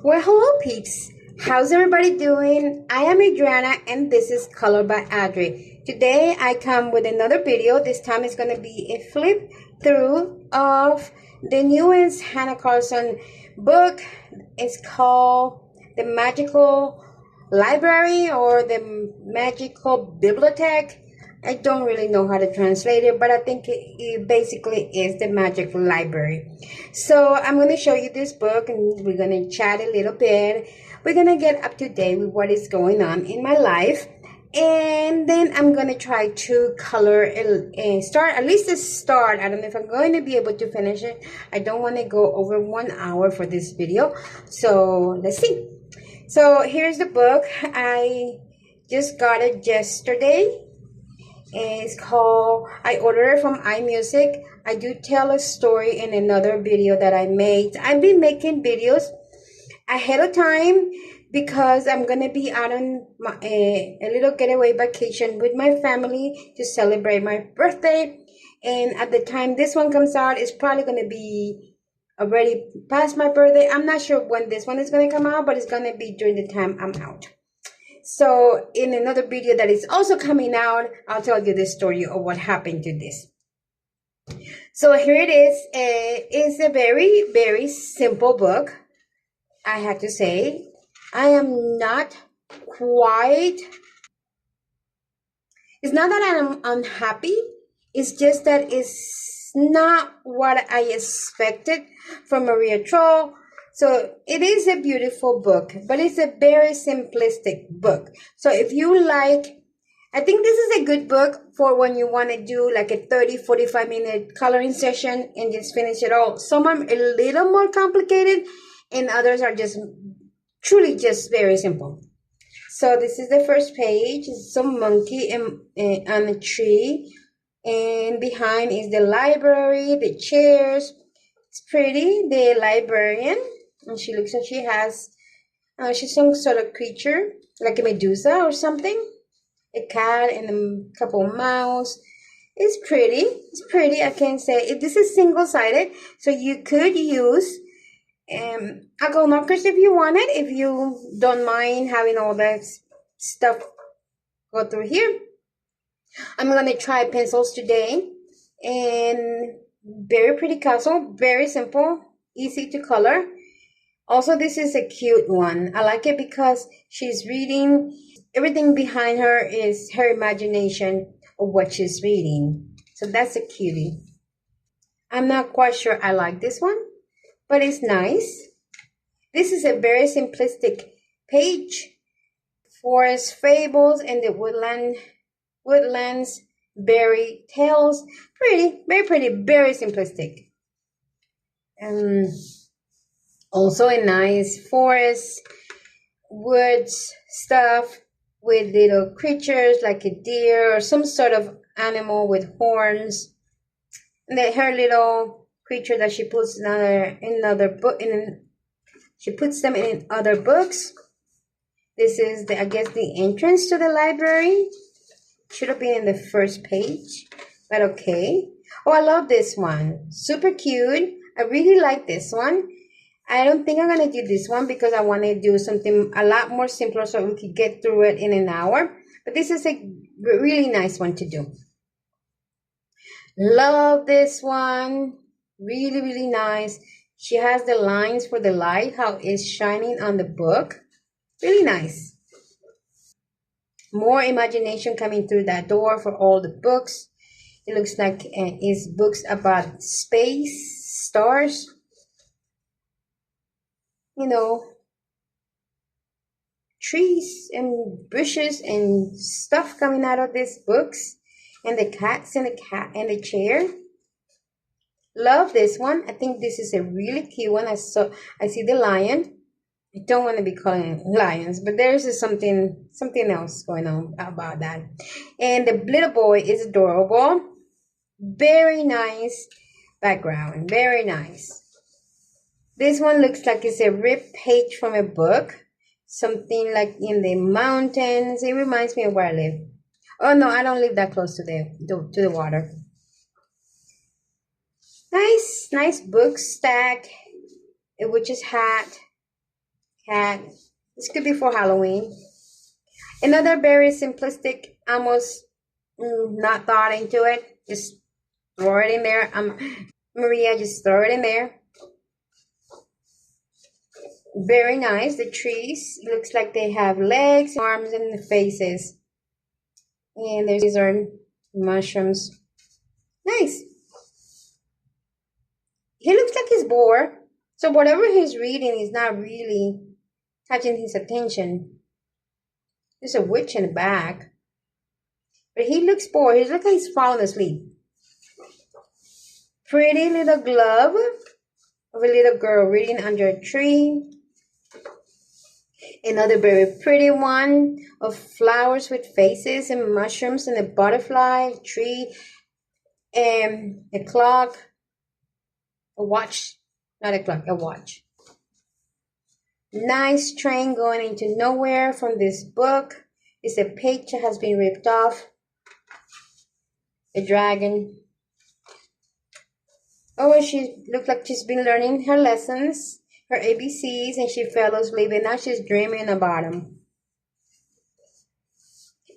Well, hello peeps. How's everybody doing? I am Adriana and this is Color by Adri. Today I come with another video. This time it's going to be a flip through of the newest Hannah Carson book. It's called The Magical Library or The Magical Bibliothèque. I don't really know how to translate it, but I think it basically is the magic library. So I'm going to show you this book and we're going to chat a little bit. We're going to get up to date with what is going on in my life. And then I'm going to try to color a start, at least a start. I don't know if I'm going to be able to finish it. I don't want to go over 1 hour for this video. So let's see. So here's the book. I just got it yesterday. It's called, I ordered it from iMusic. I do tell a story in another video that I made. I've been making videos ahead of time because I'm going to be out on a little getaway vacation with my family to celebrate my birthday. And at the time this one comes out, it's probably going to be already past my birthday. I'm not sure when this one is going to come out, but it's going to be during the time I'm out. So in another video that is also coming out, I'll tell you the story of what happened to this. So here it is. It's a very, very simple book. I have to say, I am not quite, it's not that I'm unhappy. It's just that it's not what I expected from Maria Trolle. So it is a beautiful book, but it's a very simplistic book. So if you like, I think this is a good book for when you want to do like a 30-45 minute coloring session and just finish it all. Some are a little more complicated and others are just truly just very simple. So this is the first page. It's some monkey on a tree. And behind is the library, the chairs. It's pretty, the librarian. And she looks like she has, she's some sort of creature, like a Medusa or something. A cat and a couple of mouse. It's pretty. It's pretty, I can say. This is single-sided, so you could use alcohol markers if you wanted, if you don't mind having all that stuff go through here. I'm going to try pencils today. And very pretty castle, very simple, easy to color. Also, this is a cute one. I like it because she's reading. Everything behind her is her imagination of what she's reading. So that's a cutie. I'm not quite sure I like this one, but it's nice. This is a very simplistic page. Forest fables and the woodlands, berry tales. Pretty, very pretty, very simplistic. Also a nice forest, woods stuff with little creatures like a deer or some sort of animal with horns. And then her little creature that she puts in another book. She puts them in other books. This is I guess the entrance to the library. Should have been in the first page, but okay. Oh, I love this one. Super cute. I really like this one. I don't think I'm going to do this one because I want to do something a lot more simpler so we could get through it in an hour. But this is a really nice one to do. Love this one. Really, really nice. She has the lines for the light, how it's shining on the book. Really nice. More imagination coming through that door for all the books. It looks like it's books about space, stars. You know, trees and bushes and stuff coming out of these books. And the cats and the chair. Love this one. I think this is a really cute one. I see the lion. I don't want to be calling it lions, but there's something else going on about that. And the little boy is adorable. Very nice background. Very nice. This one looks like it's a ripped page from a book. Something like in the mountains. It reminds me of where I live. Oh no, I don't live that close to the water. Nice book stack. A witch's hat. cat. This could be for Halloween. Another very simplistic, almost not thought into it. Just throw it in there. Maria, just throw it in there. Very nice. The trees looks like they have legs, arms, and faces. And these are mushrooms. Nice. He looks like he's bored. So whatever he's reading is not really catching his attention. There's a witch in the back. But he looks bored. He looks like he's falling asleep. Pretty little glove of a little girl reading under a tree. Another very pretty one of flowers with faces and mushrooms and a butterfly, a tree, and a clock, a watch, not a clock, a watch. Nice train going into nowhere from this book. It's a page that has been ripped off. A dragon. Oh, she looked like she's been learning her lessons, her ABCs, and she fell asleep, and now she's dreaming about them.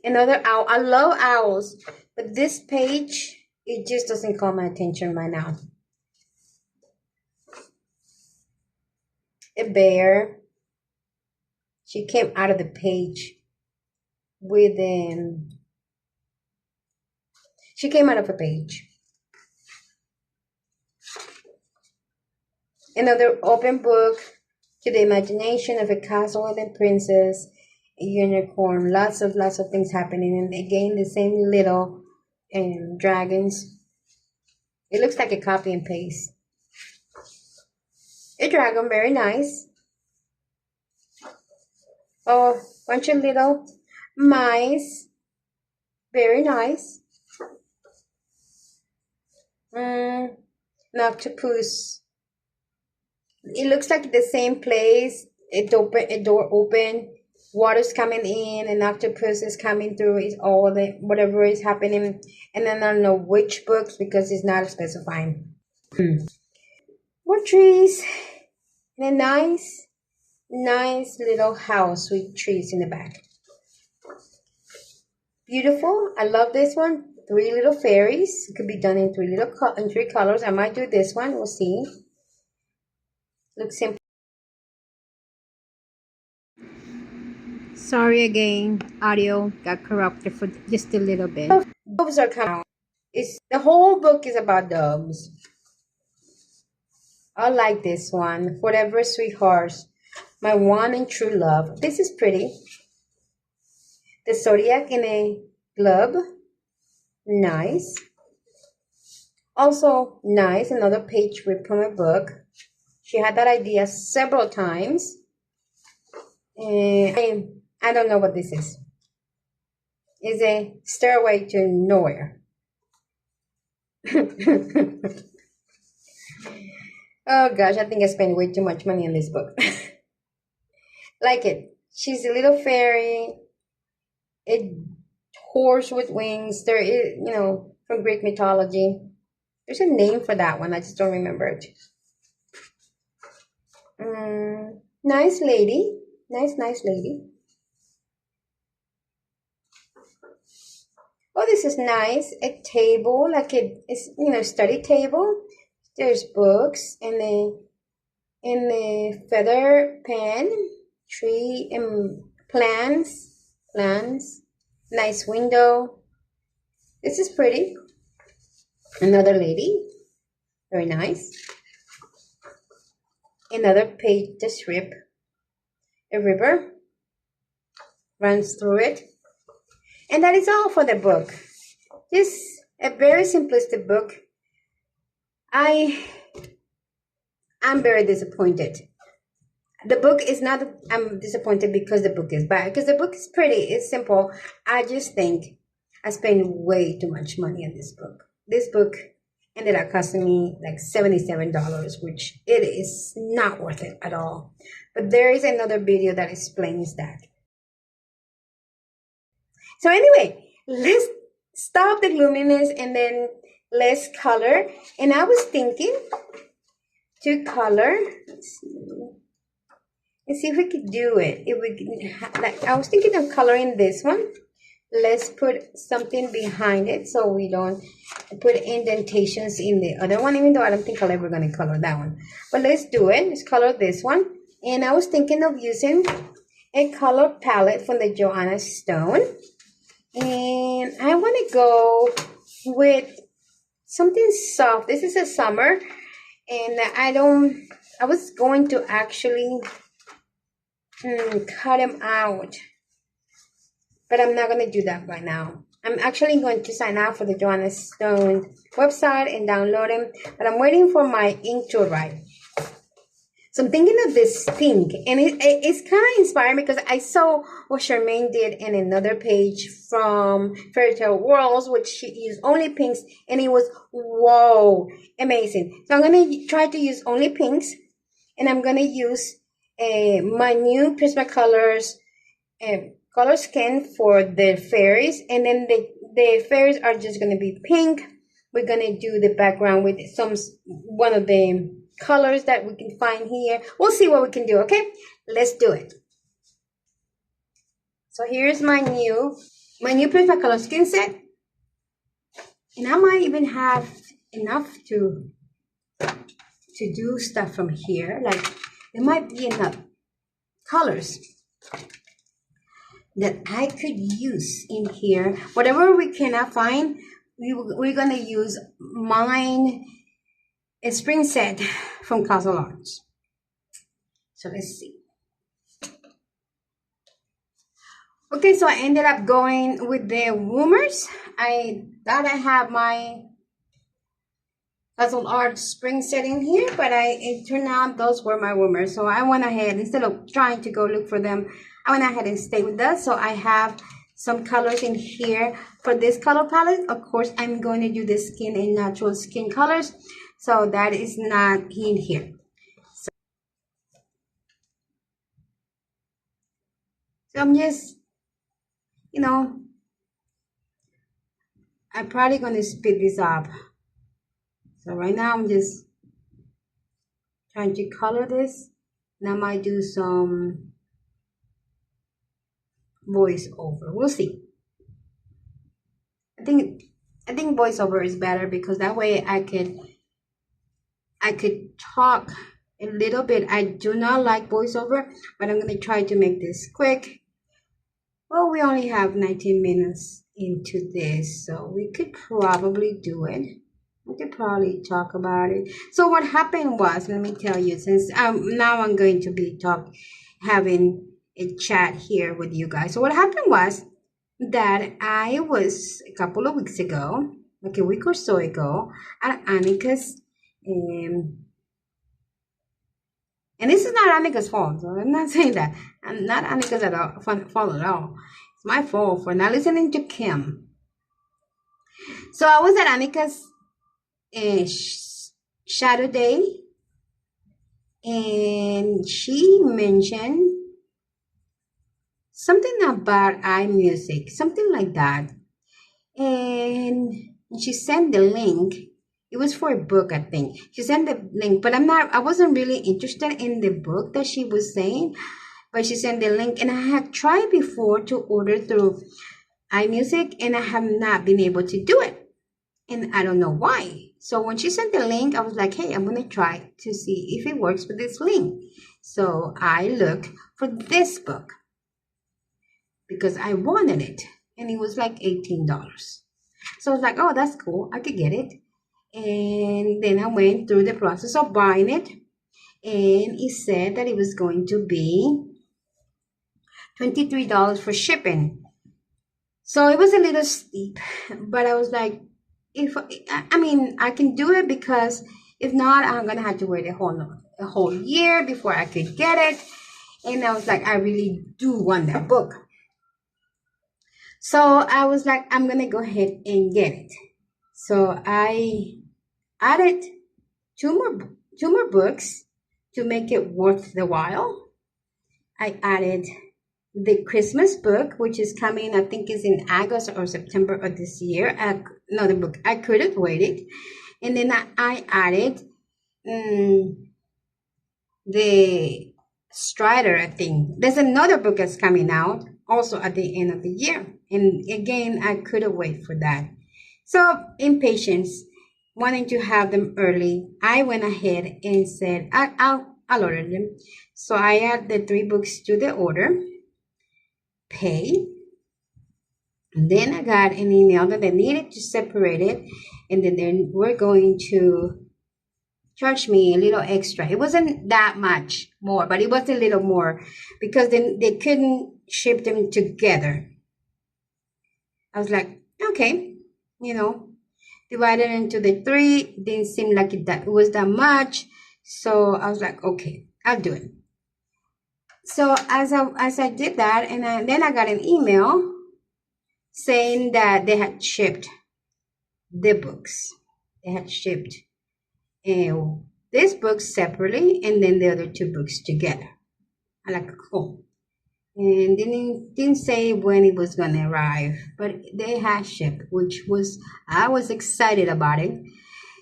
Another owl. I love owls, but this page, it just doesn't call my attention right now. A bear. She came out of the page with she came out of a page. Another open book to the imagination of a castle and a princess, a unicorn, lots of things happening, and again the same little dragons. It looks like a copy and paste. A dragon, very nice. Oh, bunch of little mice, very nice. An octopus. It looks like the same place. A door open. Water's coming in. An octopus is coming through. It's all the whatever is happening. And then I don't know which books because it's not specifying. More trees. And a nice little house with trees in the back. Beautiful. I love this one. 3 little fairies. It could be done in 3 colors. I might do this one. We'll see. Looks simple. Sorry again, audio got corrupted for just a little bit. Doves are coming out. The whole book is about doves. I like this one. Forever Sweethearts. My one and true love. This is pretty. The zodiac in a glove. Nice. Also nice. Another page ripped from a book. She had that idea several times. And I don't know what this is. It's a stairway to nowhere. Oh gosh, I think I spent way too much money on this book. Like it. She's a little fairy. A horse with wings. There is, from Greek mythology. There's a name for that one. I just don't remember it. Nice lady. Nice lady. Oh, this is nice. A table, like it's study table. There's books and a feather pen, tree and plants. Nice window. This is pretty. Another lady. Very nice. Another page to strip. A river runs through it. And that is all for the book. Just a very simplistic book. I'm very disappointed. The book is not, I'm disappointed because the book is bad. Because the book is pretty, it's simple. I just think I spent way too much money on this book. This book ended up costing me like $77, which it is not worth it at all. But there is another video that explains that. So anyway, let's stop the gloominess and then let's color. And I was thinking to color, let's see, Let's see if we could do it. If we can, like, I was thinking of coloring this one. Let's put something behind it so we don't put indentations in the other one, even though I don't think I'll ever gonna color that one. But let's do it. Let's color this one. And I was thinking of using a color palette from the Joanna Stone. And I want to go with something soft. This is a summer. And I was going to actually cut them out. But I'm not going to do that right now. I'm actually going to sign up for the Joanna Stone website and download them. But I'm waiting for my ink to arrive. So I'm thinking of this pink. And it's kind of inspiring because I saw what Charmaine did in another page from Fairy Tale Worlds, which she used only pinks. And it was, whoa, amazing. So I'm going to try to use only pinks. And I'm going to use my new Prismacolors color skin for the fairies, and then the fairies are just going to be pink. We're going to do the background with one of the colors that we can find here. We'll see what we can do. Okay, let's do it. So here's my new Prismacolor skin set, and I might even have enough to do stuff from here. Like there might be enough colors that I could use in here. Whatever we cannot find, we're going to use a spring set from Castle Arts. So let's see. Okay, so I ended up going with the Woomers. I thought I have my Castle Arts spring set in here, but it turned out those were my Woomers. So I went ahead, instead of trying to go look for them, I went ahead and stayed with that. So I have some colors in here for this color palette. Of course, I'm going to do the skin and natural skin colors. So that is not in here. So I'm just, I'm probably going to speed this up. So right now I'm just trying to color this. And I might do some voiceover. We'll see. I think voiceover is better because that way I could talk a little bit. I do not like voiceover, but I'm gonna try to make this quick. Well, we only have 19 minutes into this, so we could probably do it. We could probably talk about it. So what happened was, let me tell you, since now I'm going to be having a chat here with you guys. So what happened was that I was a couple of weeks ago, like a week or so ago, at Annika's, and this is not Annika's fault. So I'm not saying that. I'm not Annika's fault at all. It's my fault for not listening to Kim. So I was at Annika's Shadow Day, and she mentioned something about iMusic, something like that. And she sent the link. It was for a book, I think. She sent the link, but I wasn't really interested in the book that she was saying, but she sent the link, and I have tried before to order through iMusic, and I have not been able to do it. And I don't know why. So when she sent the link, I was like, hey, I'm going to try to see if it works with this link. So I looked for this book because I wanted it, and it was like $18. So I was like, oh, that's cool. I could get it. And then I went through the process of buying it, and it said that it was going to be $23 for shipping. So it was a little steep, but I was like, I can do it, because if not, I'm gonna have to wait a whole year before I could get it. And I was like, I really do want that book. So I was like, I'm gonna go ahead and get it. So I added two more books to make it worth the while. I added the Christmas book, which is coming, I think is in August or September of this year. Another book I could have waited. And then I added the Strider, I think. There's another book that's coming out also at the end of the year. And again, I couldn't wait for that. So, impatience, wanting to have them early, I went ahead and said, I'll order them. So I add the 3 books to the order, pay. And then I got an email that they needed to separate it, and then they were going to charge me a little extra. It wasn't that much more, but it was a little more because they couldn't ship them together. I was like, okay, divided into the 3, didn't seem like it was that much. So I was like, okay, I'll do it. So as I did that, and then I got an email saying that they had shipped the books. They had shipped this book separately and then the other 2 books together. I'm like, cool. And didn't say when it was going to arrive, but they had shipped, I was excited about it.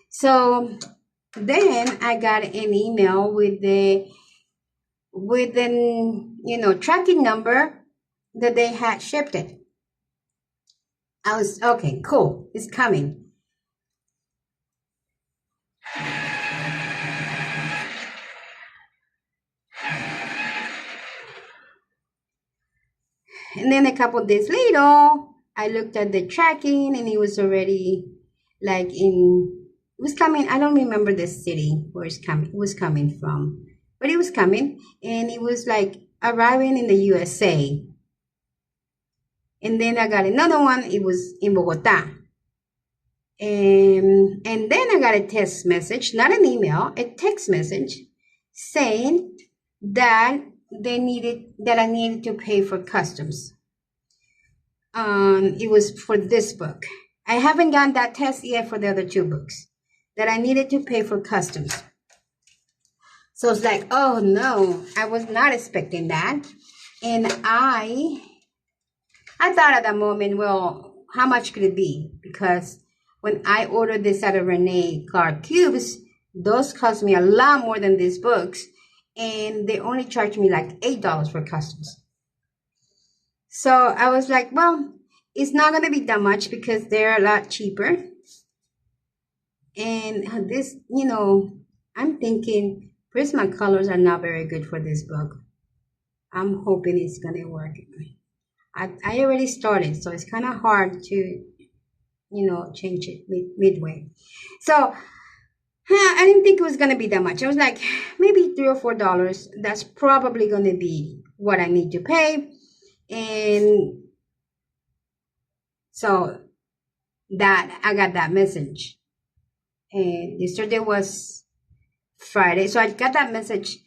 So then I got an email with the tracking number that they had shipped it. I was, okay, cool, it's coming. And then a couple of days later, I looked at the tracking and it was already like it was coming. I don't remember the city where it was coming from, but it was coming and it was like arriving in the USA. And then I got another one. It was in Bogota. And then I got a text message, not an email, a text message saying that I needed to pay for customs. It was for this book. I haven't gotten that text yet for the other 2 books, that I needed to pay for customs. So it's like, oh no, I was not expecting that. And I thought at that moment, well, how much could it be? Because when I ordered this out of Renee Clark Cubes, those cost me a lot more than these books. And they only charged me like $8 for customs. So I was like, well, it's not going to be that much because they're a lot cheaper. And this, I'm thinking Prismacolors are not very good for this book. I'm hoping it's going to work. I already started, so it's kind of hard to, change it midway. So I didn't think it was going to be that much. I was like, maybe $3 or $4. That's probably going to be what I need to pay. And so that I got that message. And yesterday was Friday. So I got that message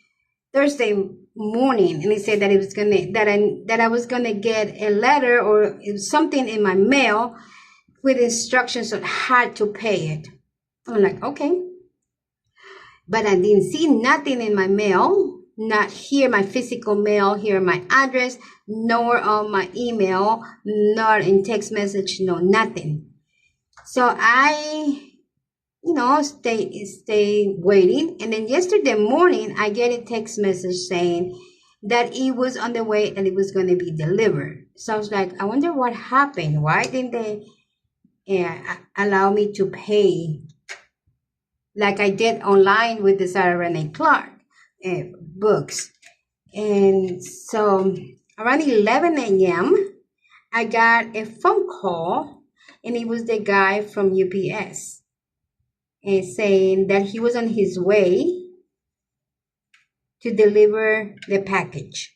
Thursday morning, and it said that it was that I was gonna get a letter or something in my mail with instructions on how to pay it. I'm like, okay. But I didn't see nothing in my mail, not here, my physical mail, here my address, nor on my email, nor in text message, no, nothing. So I, stay waiting. And then yesterday morning, I get a text message saying that it was on the way and it was going to be delivered. So I was like, I wonder what happened. Why didn't they allow me to pay like I did online with the Sarah Renee Clark books? And so around 11 a.m., I got a phone call, and it was the guy from UPS saying that he was on his way to deliver the package.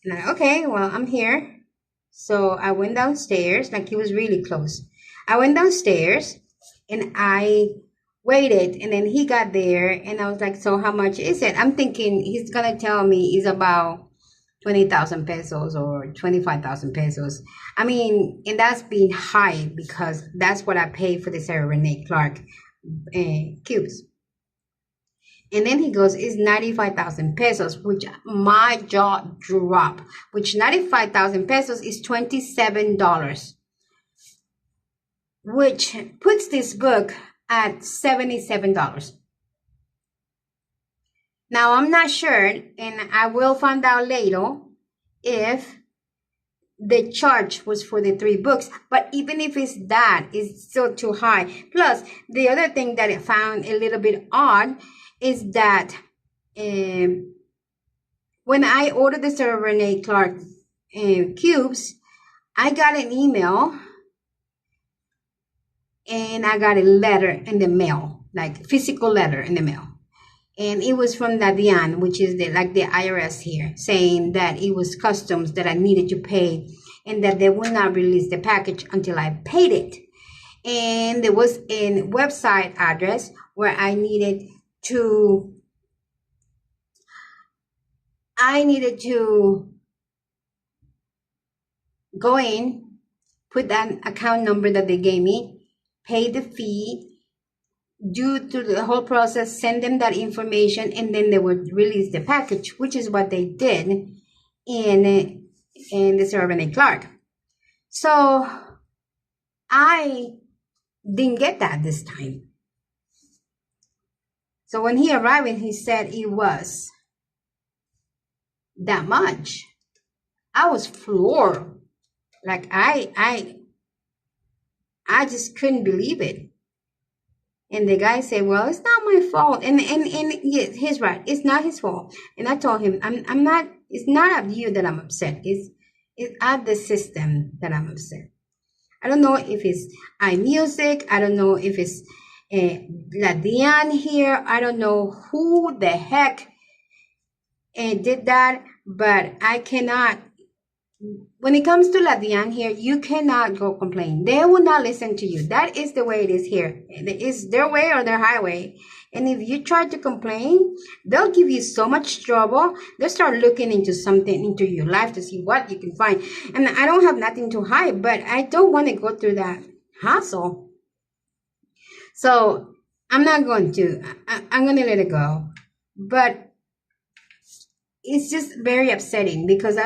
And I'm like, okay, well, I'm here. So I went downstairs, like he was really close. I went downstairs and I waited, and then he got there and I was like, so how much is it? I'm thinking he's going to tell me it's about 20,000 pesos or 25,000 pesos. I mean, and that's being high because that's what I paid for the Sarah Renee Clark cubes. And then he goes, it's 95,000 pesos, which my jaw dropped, which 95,000 pesos is $27, which puts this book at $77. Now, I'm not sure, and I will find out later if the charge was for the 3 books, but even if it's that, it's still too high. Plus, the other thing that I found a little bit odd is that when I ordered the Sarah Renee Clark cubes, I got an email and I got a letter in the mail, like physical letter in the mail. And it was from the DIAN, which is the IRS here, saying that it was customs that I needed to pay and that they would not release the package until I paid it. And there was a website address where I needed to go in, put that account number that they gave me, pay the fee, due to the whole process, send them that information, and then they would release the package, which is what they did in the Sarah Renee Clark. So I didn't get that this time. So when he arrived and he said it was that much, I was floored. Like I just couldn't believe it. And the guy said, "Well, it's not my fault." And yes, he's right. It's not his fault. And I told him, I'm not. It's not at you that I'm upset. It's at the system that I'm upset. I don't know if it's iMusic. I don't know if it's La Diane here. I don't know who the heck did that. But I cannot. When it comes to La Diane here, you cannot go complain. They will not listen to you. That is the way it is here. It's their way or their highway. And if you try to complain, they'll give you so much trouble. They'll start looking into something, into your life to see what you can find. And I don't have nothing to hide, but I don't want to go through that hassle. So I'm not going to. I'm going to let it go. But it's just very upsetting because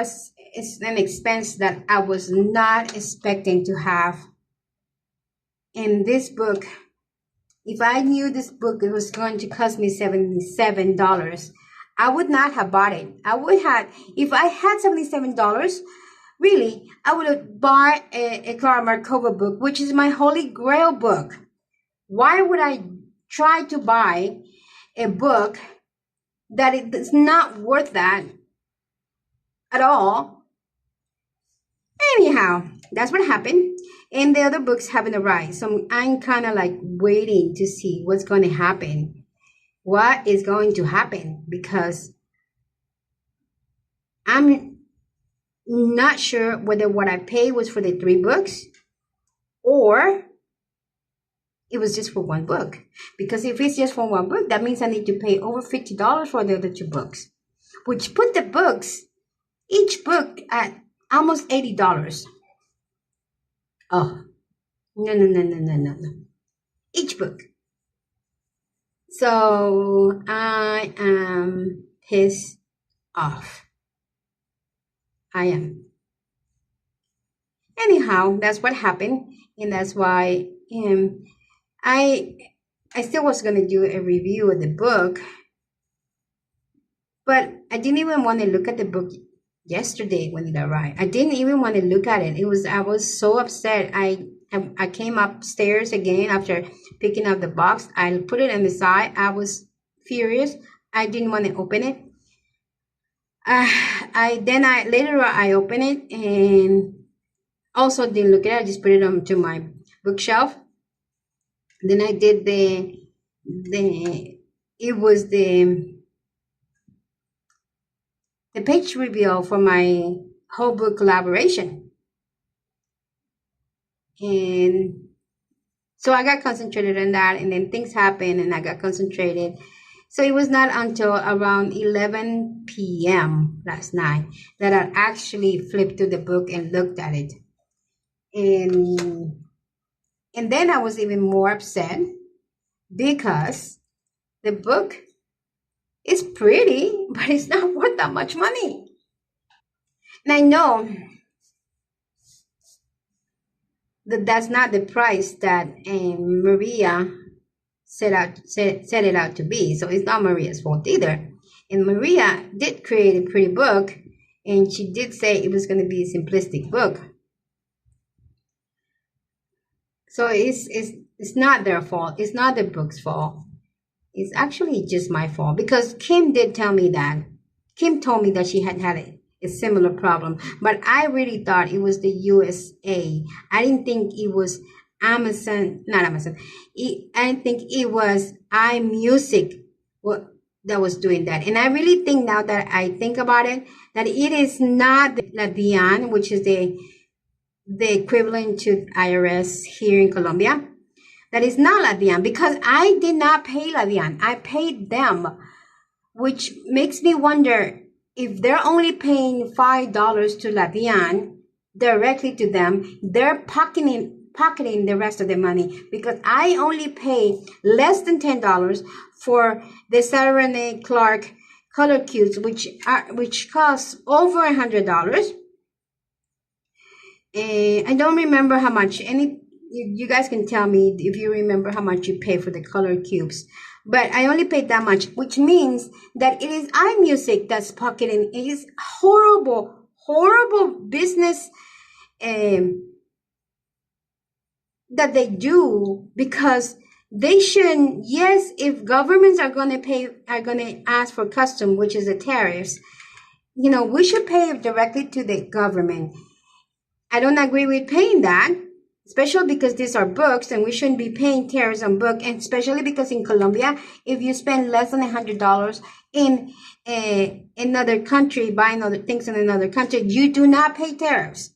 it's an expense that I was not expecting to have. In this book, if I knew this book it was going to cost me $77, I would not have bought it. I would have, if I had $77, really, I would have bought a Clara Markova book, which is my holy grail book. Why would I try to buy a book that it is not worth that at all? Anyhow, that's what happened. And the other books haven't arrived. So I'm kind of like waiting to see what's going to happen. What is going to happen? Because I'm not sure whether what I paid was for the 3 books or it was just for 1 book. Because if it's just for 1 book, that means I need to pay over $50 for the other 2 books. Which put the books, each book at almost $80. Oh, no. Each book. So I am pissed off. I am. Anyhow, that's what happened. And that's why I still was going to do a review of the book. But I didn't even want to look at the book yesterday when it arrived. I didn't even want to look at it. I was so upset. I came upstairs again after picking up the box. I put it on the side. I was furious. I didn't want to open it. Later I opened it and also didn't look at it. I just put it onto my bookshelf. Then I did the page reveal for my whole book collaboration. And so I got concentrated on that, and then things happened and I got concentrated. So it was not until around 11 p.m. last night that I actually flipped through the book and looked at it. And then I was even more upset because the book is pretty, but it's not worth that much money. And I know that that's not the price that Maria set it out to be. So it's not Maria's fault either. And Maria did create a pretty book, and she did say it was going to be a simplistic book. So it's not their fault. It's not the book's fault. It's actually just my fault, because Kim did tell me that. Kim told me that she had a similar problem, but I really thought it was the USA. I didn't think it was Amazon, not Amazon. I didn't think it was iMusic that was doing that. And I really think, now that I think about it, that it is not La DIAN, which is the equivalent to IRS here in Colombia. That is not La DIAN, because I did not pay La DIAN. I paid them, which makes me wonder if they're only paying $5 to La DIAN directly to them, they're pocketing the rest of the money, because I only pay less than $10 for the Sarah Clark color cubes, which costs over $100. And I don't remember how much. You guys can tell me if you remember how much you pay for the color cubes. But I only paid that much, which means that it is iMusic that's pocketing. It is horrible business that they do, because they shouldn't. Yes, if governments are going to ask for custom, which is the tariffs, we should pay directly to the government. I don't agree with paying that, especially because these are books and we shouldn't be paying tariffs on book, and especially because in Colombia, if you spend less than $100 in another country, buying other things in another country, you do not pay tariffs.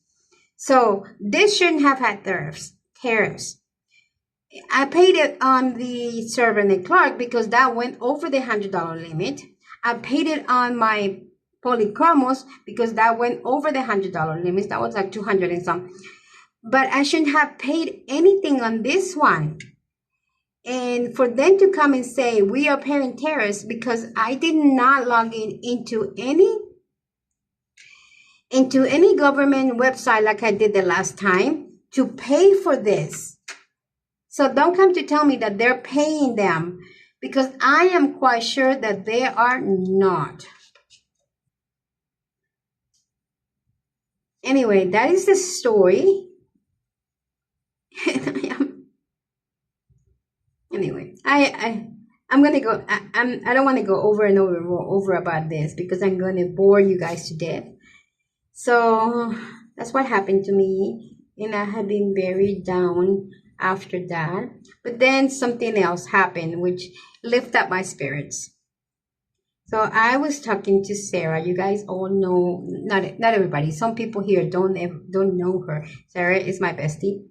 So this shouldn't have had tariffs. I paid it on the Servant Clark because that went over the $100 limit. I paid it on my Polychromos because that went over the $100 limit. That was like 200 and some. But I shouldn't have paid anything on this one. And for them to come and say we are paying tariffs because I did not log into any government website like I did the last time to pay for this. So don't come to tell me that they're paying them, because I am quite sure that they are not. Anyway, that is the story. Anyway, I'm gonna go. I don't want to go over and over about this, because I'm going to bore you guys to death. So that's what happened to me, and I have been very down after that. But then something else happened, which lifted up my spirits. So I was talking to Sarah. You guys all know, not everybody. Some people here don't know her. Sarah is my bestie,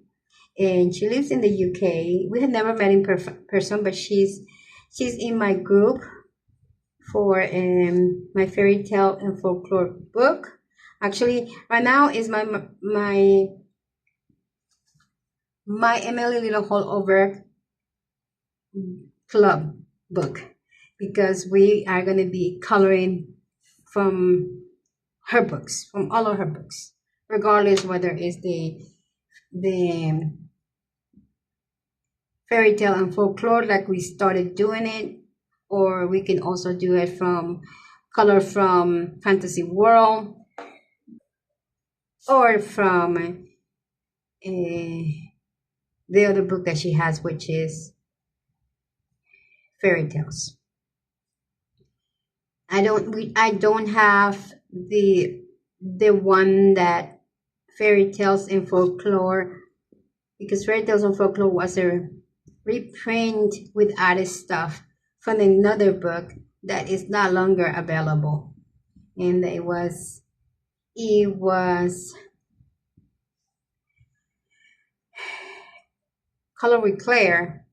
and she lives in the UK. We had never met in person, but she's in my group for my fairy tale and folklore book. Actually, right now is my Emily Little Holdover club book, because we are going to be coloring from her books, from all of her books, regardless whether it's the fairy tale and folklore like we started doing it, or we can also do it from color from Fantasy World, or from the other book that she has, which is fairy tales. I don't have the one that fairy tales and folklore, because fairy tales and folklore was a reprint with added stuff from another book that is no longer available, and it was Color with Claire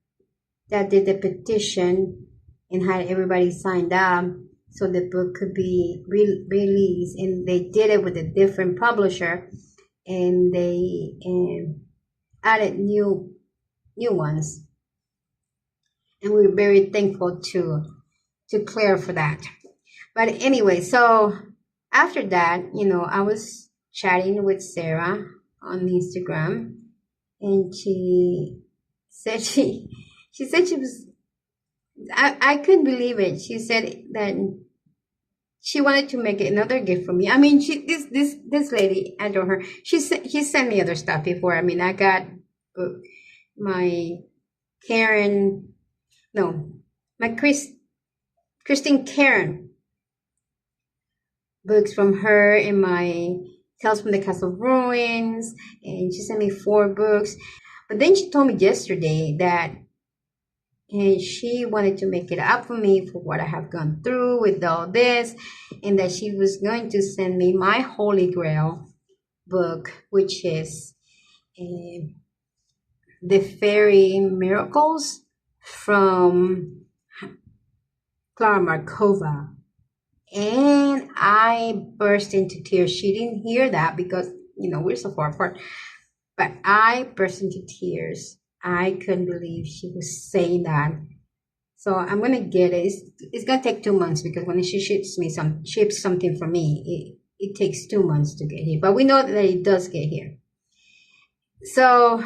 that did the petition and had everybody signed up so the book could be released, and they did it with a different publisher, and they added new ones, and we're very thankful to Claire for that. But anyway, so after that, I was chatting with Sarah on Instagram, and she said she was, I couldn't believe it. She said that she wanted to make another gift for me. I mean, this lady, I adore her. He sent me other stuff before. I mean, I got my Karen, no, my Christine Karen books from her, and my Tales from the Castle of Ruins, and she sent me 4 books. But then she told me yesterday that and she wanted to make it up for me for what I have gone through with all this, and that she was going to send me my Holy Grail book, which is The Fairy Miracles from Clara Markova. And I burst into tears. She didn't hear that because, we're so far apart. But I burst into tears. I couldn't believe she was saying that. So I'm gonna get it. It's gonna take 2 months because when she ships something from me, it takes 2 months to get here. But we know that it does get here. So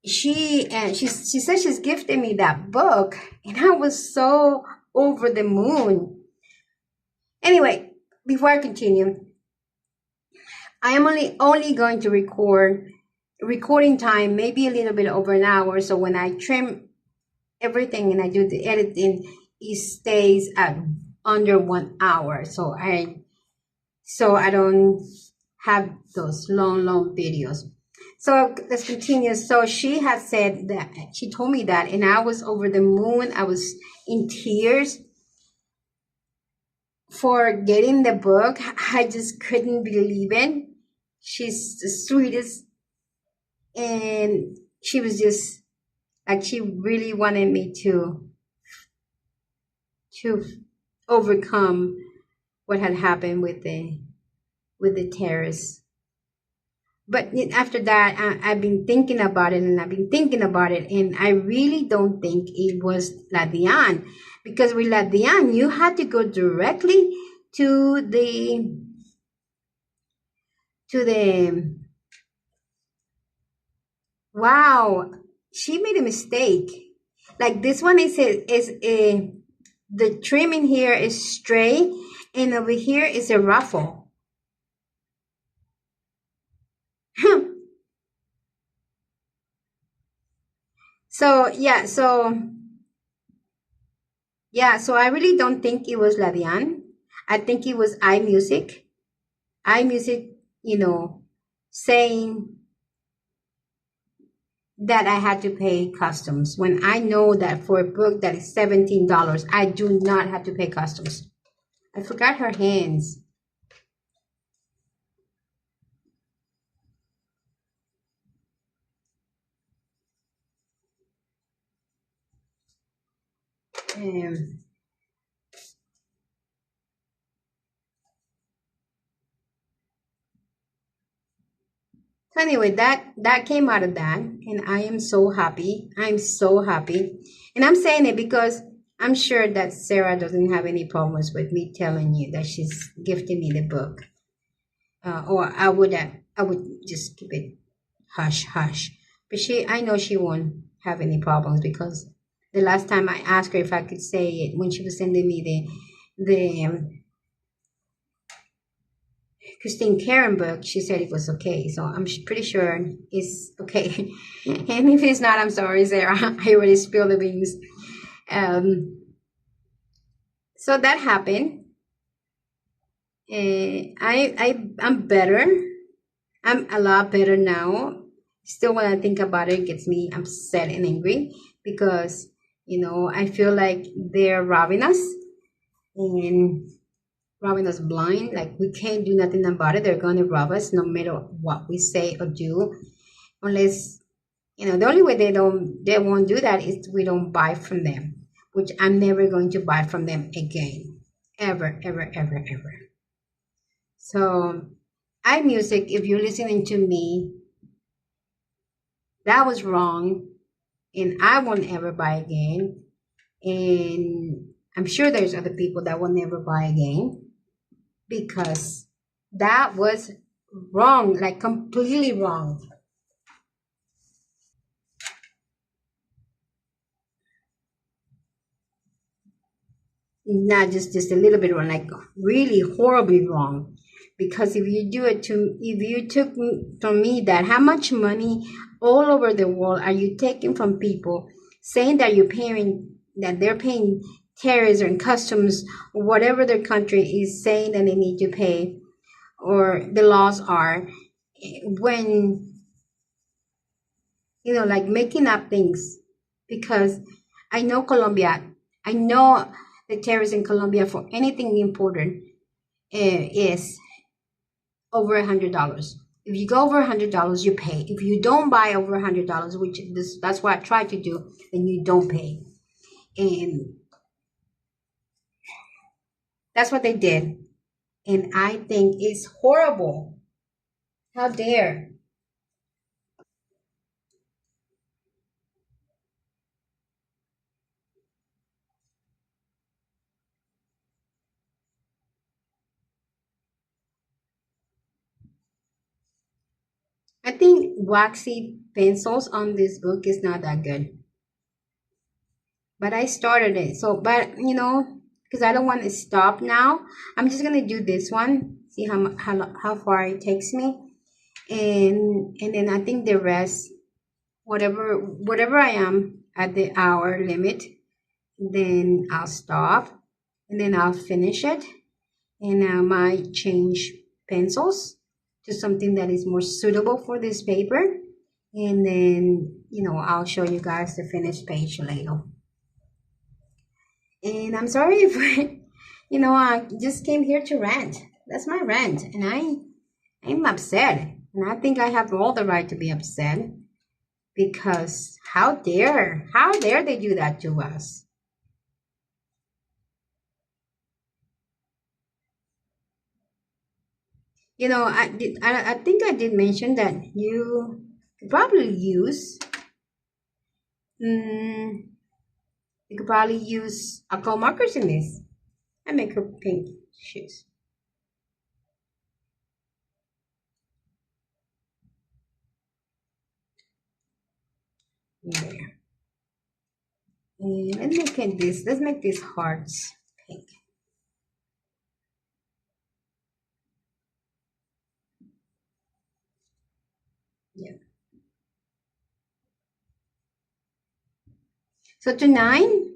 she said she's gifting me that book, and I was so over the moon. Anyway, before I continue, I am only going to recording time, maybe a little bit over an hour. So when I trim everything and I do the editing, it stays at under 1 hour. So I don't have those long videos. So let's continue. So she had said that, she told me that, and I was over the moon. I was in tears for getting the book. I just couldn't believe it. She's the sweetest, and she was just like, she really wanted me to overcome what had happened with the terrorists. But after that, I've been thinking about it, and and I really don't think it was Ladian, because with Ladian, you had to go directly to the wow, she made a mistake. Like this one is the trim in here is straight, and over here is a ruffle. So I really don't think it was Ladian. I think it was iMusic. iMusic, saying that I had to pay customs when I know that for a book that is $17, I do not have to pay customs. I forgot her hands. So anyway, that came out of that, and I am so happy. I'm so happy, and I'm saying it because I'm sure that Sarah doesn't have any problems with me telling you that she's gifting me the book, or I would just keep it hush hush. But I know she won't have any problems, because the last time I asked her if I could say it when she was sending me the Christine Karen book, she said it was okay. So I'm pretty sure it's okay. And if it's not, I'm sorry, Sarah. I already spilled the beans. So that happened. I'm better. I'm a lot better now. Still, when I think about it gets me upset and angry, because, I feel like they're robbing us, and robbing us blind. Like, we can't do nothing about it. They're going to rob us no matter what we say or do, unless, the only way they won't do that is we don't buy from them, which I'm never going to buy from them again, ever, ever, ever, ever. So iMusic, if you're listening to me, that was wrong, and I won't ever buy again. And I'm sure there's other people that will never buy again, because that was wrong, like completely wrong. not just a little bit wrong, like really horribly wrong. Because if you took from me that, how much money all over the world are you taking from people, saying that they're paying tariffs and customs, whatever their country is saying that they need to pay, or the laws are, when, like making up things. Because I know the tariffs in Colombia for anything important is over $100. If you go over $100, you pay. If you don't buy over $100, that's what I try to do, then you don't pay. And that's what they did. And I think it's horrible. How dare. I think waxy pencils on this book is not that good. But I started it. So, but because I don't want to stop now, I'm just gonna do this one. See how far it takes me, and then I think the rest, whatever I am at the hour limit, then I'll stop, and then I'll finish it, and I might change pencils to something that is more suitable for this paper, and then I'll show you guys the finished page later. And I'm sorry if I just came here to rant. That's my rant, and I'm upset, and I think I have all the right to be upset, because how dare they do that to us? I think I did mention that you could probably use alcohol markers in this and make her pink shoes. There. And let's make these hearts pink. Yeah. So tonight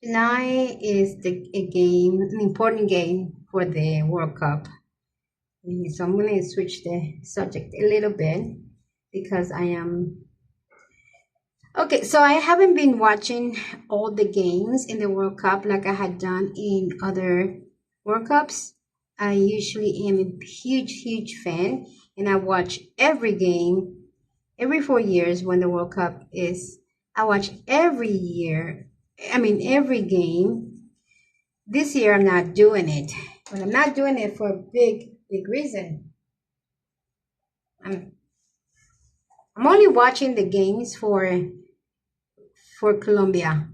is an important game for the World Cup. So I'm going to switch the subject a little bit, because I am... Okay, so I haven't been watching all the games in the World Cup like I had done in other World Cups. I usually am a huge fan, and I watch every game every 4 years when the World Cup is. I watch every year. I mean, every game. This year I'm not doing it, but I'm not doing it for a big reason. I'm only watching the games for Colombia,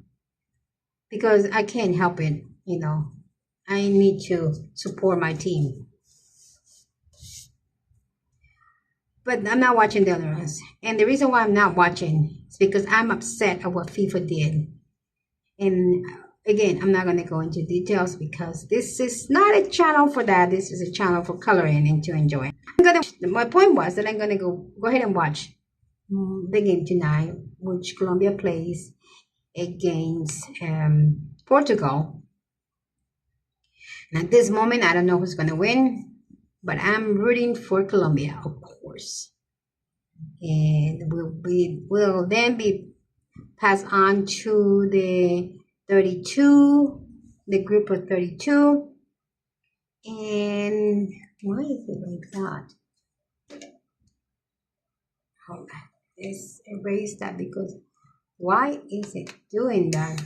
because I can't help it, I need to support my team. But I'm not watching the other ones. And the reason why I'm not watching is because I'm upset at what FIFA did. And again, I'm not going to go into details, because this is not a channel for that. This is a channel for coloring and to enjoy. My point was that I'm going to go ahead and watch the game tonight, which Colombia plays against Portugal. And at this moment, I don't know who's going to win, but I'm rooting for Colombia, of course. And will then be passed on to the 32, the group of 32. And why is it like that? Hold on. Let's erase that, because why is it doing that?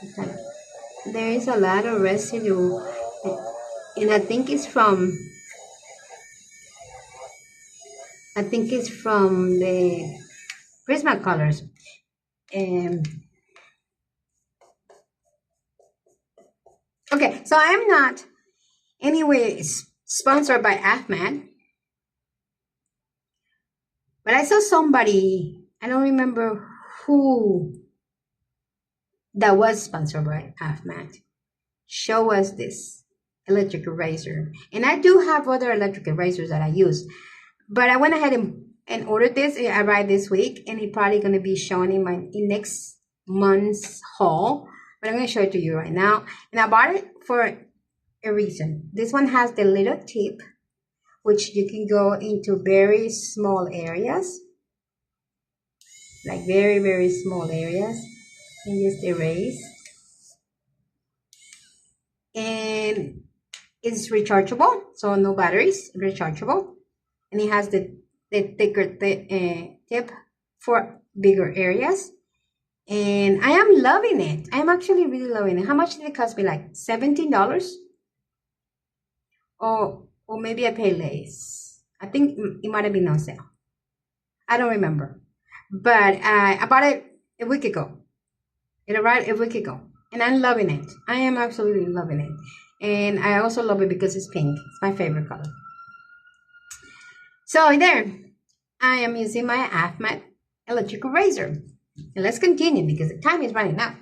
Okay. There is a lot of residue, and I think it's from the Prismacolors. Okay, so I am not anyway sponsored by Ahmed, but I saw somebody, I don't remember who that was sponsored by AFMAT. Show us this electric eraser. And I do have other electric erasers that I use. But I went ahead and ordered this. I arrived this week. And it's probably going to be shown in next month's haul. But I'm going to show it to you right now. And I bought it for a reason. This one has the little tip, which you can go into very small areas. Like very, very small areas. And just erase. And it's rechargeable. So no batteries. Rechargeable. And it has the thicker tip for bigger areas. And I am loving it. I am actually really loving it. How much did it cost me? Like $17? Or maybe I paid less. I think it might have been on sale. I don't remember. But I bought it a week ago. It arrived a week ago. And I'm loving it. I am absolutely loving it. And I also love it because it's pink. It's my favorite color. So there, I am using my AFMAT electric eraser. And let's continue because the time is running out.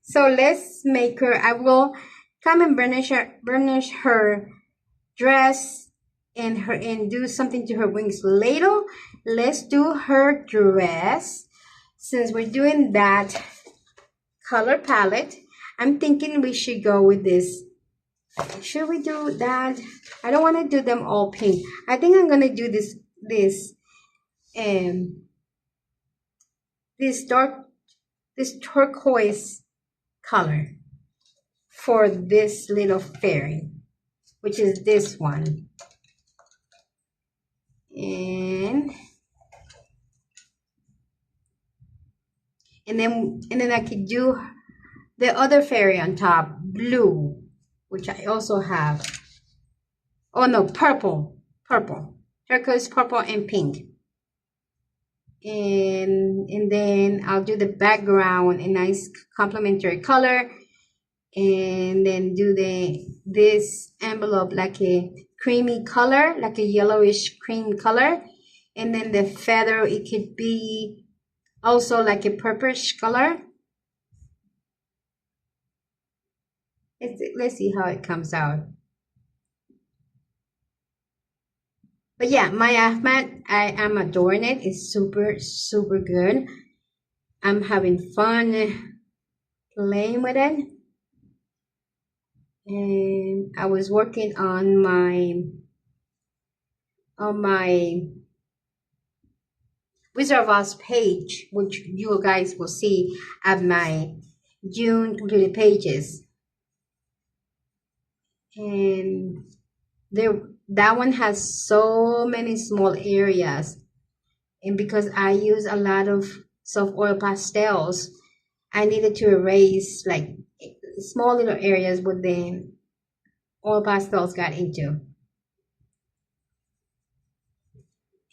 So let's make her, I will come and burnish her dress and do something to her wings later. Let's do her dress. Since we're doing that color palette, I'm thinking we should go with this. Should we do that? I don't want to do them all pink. I think I'm gonna do this turquoise color for this little fairy, which is this one. And then I could do the other fairy on top, blue, which I also have. Oh no, purple, turquoise, purple, and pink. And then I'll do the background a nice complementary color, and then do this envelope like a creamy color, like a yellowish cream color, and then the feather, it could be also like a purplish color. Let's see how it comes out. But yeah, my AFMAT, I am adoring it. It's super, super good. I'm having fun playing with it. And I was working on my Wizard of Oz page, which you guys will see at my June completed pages. And that one has so many small areas, and because I use a lot of soft oil pastels, I needed to erase like small little areas where the oil pastels got into,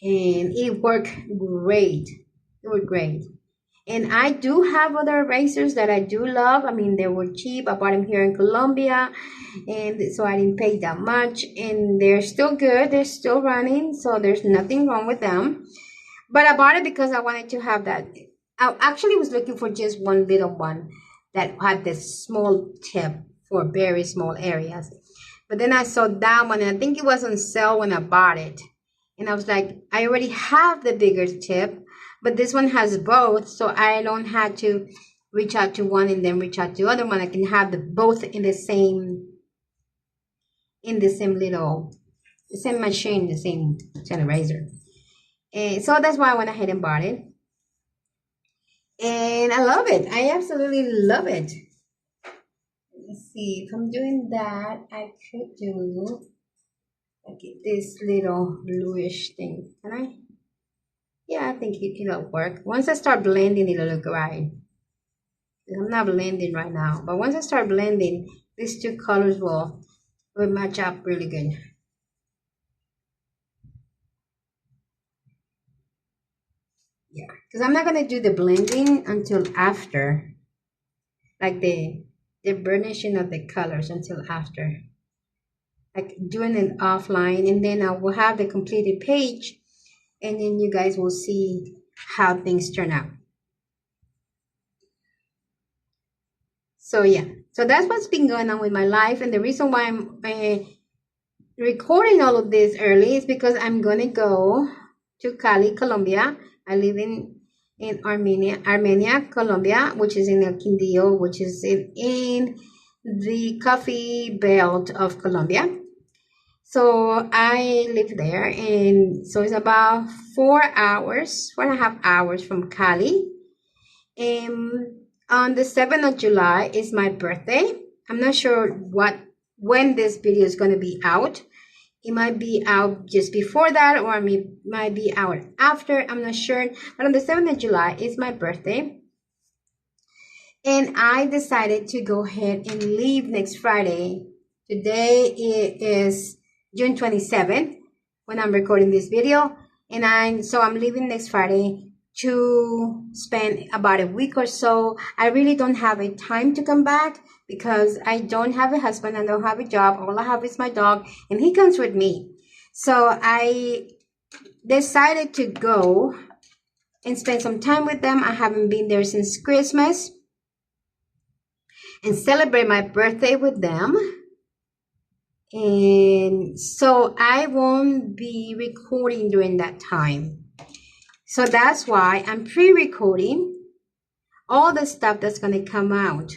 and it worked great. It worked great. And I do have other erasers that I do love. I mean, they were cheap. I bought them here in Colombia, and so I didn't pay that much. And they're still good. They're still running, so there's nothing wrong with them. But I bought it because I wanted to have that. I actually was looking for just one little one that had this small tip for very small areas. But then I saw that one, and I think it was on sale when I bought it. And I was like, I already have the bigger tip, but this one has both, so I don't have to reach out to one and then reach out to the other one. I can have both in the same machine, the same eraser. And so that's why I went ahead and bought it. And I love it. I absolutely love it. Let's see, if I'm doing that, I could do like this little bluish thing. Can I? Yeah, I think it'll work. Once I start blending, it'll look right. I'm not blending right now, but once I start blending, these two colors will match up really good. Yeah, because I'm not gonna do the blending until after, like the burnishing of the colors until after, like doing it offline, and then I will have the completed page. And then you guys will see how things turn out. So yeah, so that's what's been going on with my life, and the reason why I'm recording all of this early is because I'm gonna go to Cali, Colombia. I live in Armenia, Colombia, which is in El Quindío, which is in the coffee belt of Colombia. So I live there, and so it's about 4.5 hours from Cali. On the 7th of July is my birthday. I'm not sure when this video is going to be out. It might be out just before that, or it might be out after. I'm not sure. But on the 7th of July is my birthday. And I decided to go ahead and leave next Friday. Today is June 27th when I'm recording this video. And I'm leaving next Friday to spend about a week or so. I really don't have a time to come back because I don't have a husband, I don't have a job. All I have is my dog, and he comes with me. So I decided to go and spend some time with them. I haven't been there since Christmas, and celebrate my birthday with them. And so I won't be recording during that time. So that's why I'm pre-recording all the stuff that's going to come out.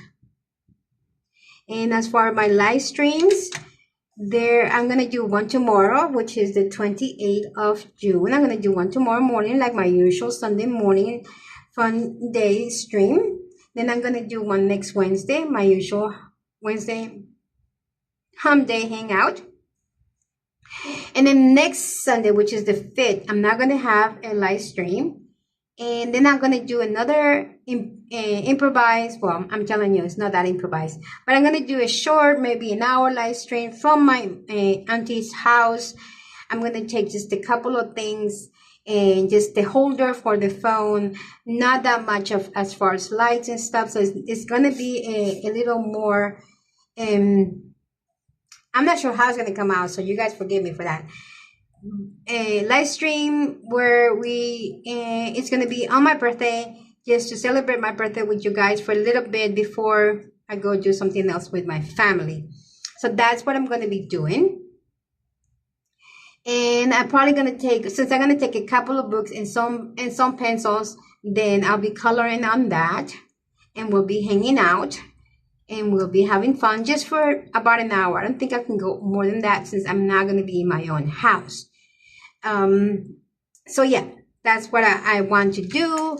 And as for my live streams, I'm going to do one tomorrow, which is the 28th of June. I'm going to do one tomorrow morning, like my usual Sunday morning fun day stream. Then I'm going to do one next Wednesday, my usual Wednesday hump day hangout. And then next Sunday, which is the 5th, I'm not going to have a live stream. And then I'm going to do another improvised. Well, I'm telling you, it's not that improvised. But I'm going to do a short, maybe an hour live stream from my auntie's house. I'm going to take just a couple of things and just the holder for the phone. Not that much of as far as lights and stuff. So it's going to be a little more... I'm not sure how it's going to come out, so you guys forgive me for that. A live stream where it's going to be on my birthday, just to celebrate my birthday with you guys for a little bit before I go do something else with my family. So that's what I'm going to be doing. And I'm probably going to take, since I'm going to take a couple of books and some pencils, then I'll be coloring on that, and we'll be hanging out. And we'll be having fun just for about an hour. I don't think I can go more than that since I'm not going to be in my own house. So yeah, that's what I want to do.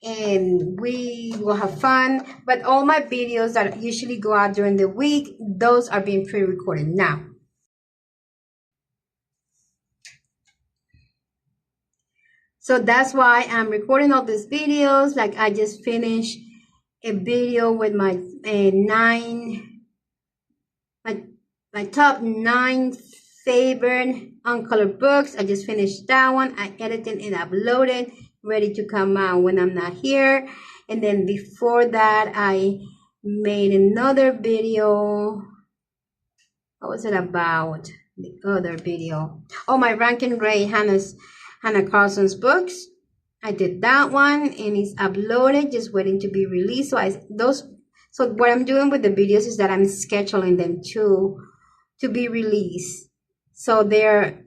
And we will have fun. But all my videos that usually go out during the week, those are being pre-recorded now. So that's why I'm recording all these videos. Like I just finished a video with my top 9 favorite uncolored books. I just finished that one. I edited and uploaded, ready to come out when I'm not here. And then before that, I made another video. What was it about? The other video. Oh, my rank and rate Hannah Carson's books. I did that one, and it's uploaded, just waiting to be released. So what I'm doing with the videos is that I'm scheduling them to be released. So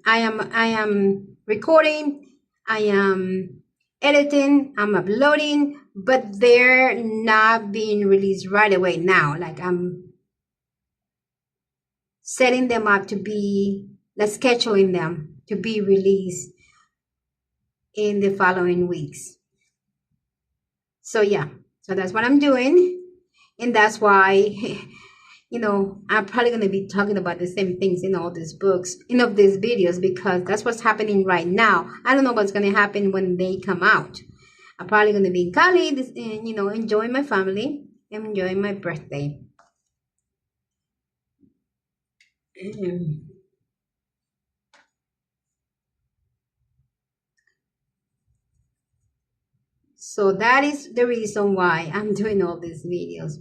I am recording, I am editing, I'm uploading, but they're not being released right away now. Like I'm setting them up to be, scheduling them to be released in the following weeks. So yeah, so that's what I'm doing, and that's why I'm probably going to be talking about the same things in all these books, in all these videos, because that's what's happening right now. I don't know what's going to happen when they come out. I'm probably going to be in Cali, enjoying my family and enjoying my birthday. So that is the reason why I'm doing all these videos.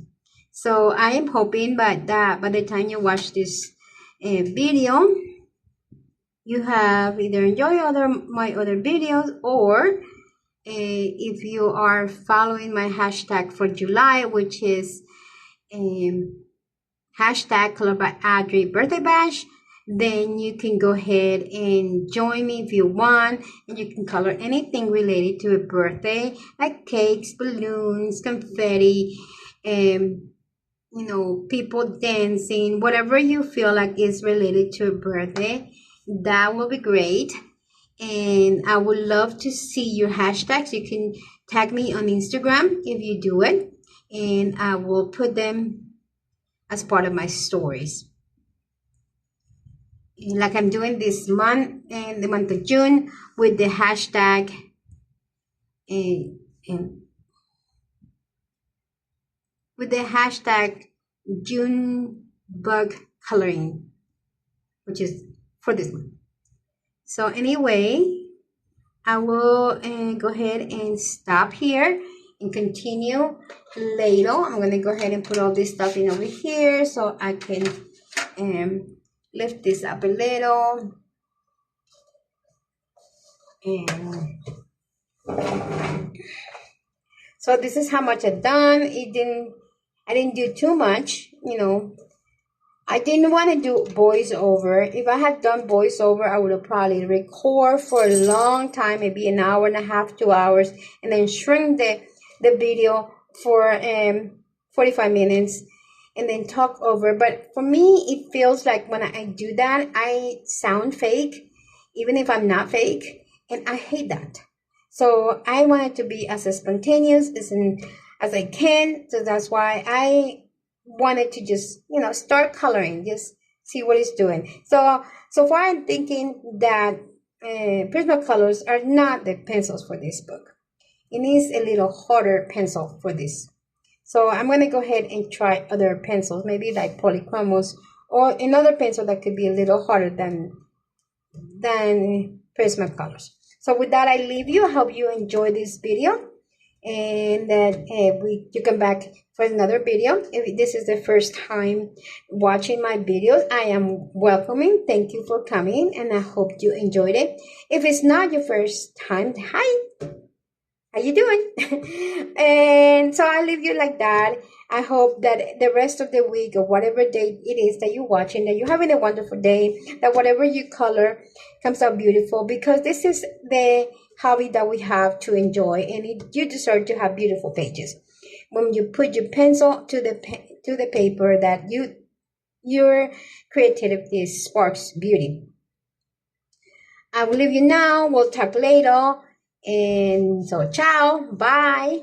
So I am hoping that by the time you watch this video, you have either enjoyed my other videos, or if you are following my hashtag for July, which is hashtag Color by Audrey birthday bash, then you can go ahead and join me if you want, and you can color anything related to a birthday, like cakes, balloons, confetti, people dancing, whatever you feel like is related to a birthday. That will be great. And I would love to see your hashtags. You can tag me on Instagram if you do it, and I will put them as part of my stories. Like I'm doing this month, in the month of June, with the hashtag and with the hashtag June bug coloring, which is for this month. So anyway, I will go ahead and stop here and continue later. I'm going to go ahead and put all this stuff in over here so I can lift this up a little. And so this is how much I've done. I didn't do too much, I didn't want to do voiceover. If I had done voiceover, I would have probably record for a long time, maybe an hour and a half, 2 hours, and then shrink the video for 45 minutes and then talk over. But for me, it feels like when I do that, I sound fake, even if I'm not fake, and I hate that. So I want it to be as spontaneous as I can. So that's why I wanted to just, start coloring, just see what it's doing. So far I'm thinking that Prismacolors are not the pencils for this book. It needs a little harder pencil for this. So I'm going to go ahead and try other pencils, maybe like Polychromos or another pencil that could be a little harder than Prismacolors. So with that, I leave you. I hope you enjoy this video, and that you come back for another video. If this is the first time watching my videos, I am welcoming. Thank you for coming, and I hope you enjoyed it. If it's not your first time, hi, how you doing? And so I leave you like that. I hope that the rest of the week, or whatever day it is that you're watching, that you're having a wonderful day, that whatever you color comes out beautiful, because this is the hobby that we have to enjoy, and you deserve to have beautiful pages. When you put your pencil to the paper, that your creativity sparks beauty. I will leave you now. We'll talk later. And so, ciao, bye.